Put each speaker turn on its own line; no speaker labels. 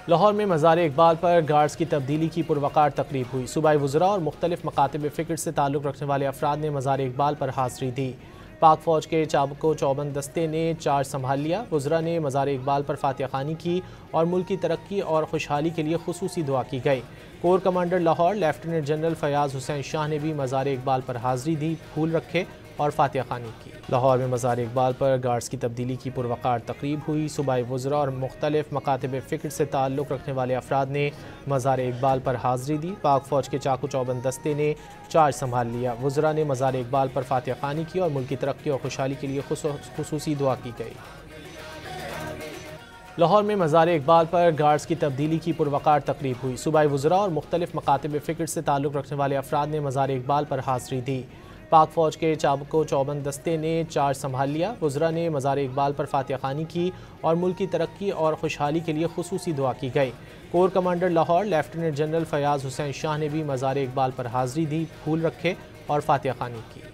लाहौर में मज़ार इकबाल पर गार्ड्स की तब्दीली की पुरवकार तकरीब हुई। सूबाई वज़रा और मुख्तलिफ मकातब फ़िक्र से ताल्लुक़ रखने वाले अफराद ने मज़ार इकबाल पर हाज़री दी। पाक फ़ौज के चाबको चौबंद दस्ते ने चार्ज संभाल लिया। वज़रा ने मज़ार इकबाल पर फातिहा खानी की और मुल्क की तरक्की और खुशहाली के लिए खुसूसी दुआ की गई। Core commander Lahore lieutenant general Fayaz Hussain Shah ने भी मज़ार इकबाल पर हाज़री दी, फूल रखे और फातिहा खानी की। लाहौर में मज़ार इकबाल पर गार्ड्स की तब्दीली की पुरवकार तकरीब हुई। सूबाई वज़रा और मुख्तलिफ मकातब फ़िक्र से ताल्लुक़ रखने वाले अफराद ने मज़ार इकबाल पर हाज़री दी। पाक फ़ौज के चाकू चौबंद दस्ते ने चार्ज संभाल लिया। वज़रा ने मज़ार इकबाल पर फातिहा खानी की और मुल्क की तरक्की और खुशहाली के लिए खुसूसी दुआ की गई। लाहौर में मज़ार इकबाल पर गार्ड्स की तब्दीली की पुरवकार तकरीब हुई। सूबाई वज़रा और मुख्तलिफ मकातब फ़िक्र से ताल्लुक़ रखने वाले अफराद ने मज़ार इकबाल पर हाज़री दी। पाक फ़ौज के चाबको चौबंद दस्ते ने चार्ज संभाल लिया। वज़रा ने मज़ार इकबाल पर फातिहा खानी की और मुल्क की तरक्की और खुशहाली के लिए खुसूसी दुआ की गई। Core commander Lahore lieutenant general Fayaz Hussain Shah ने भी मज़ार इकबाल पर हाज़री दी, फूल रखे और फातिहा खानी की।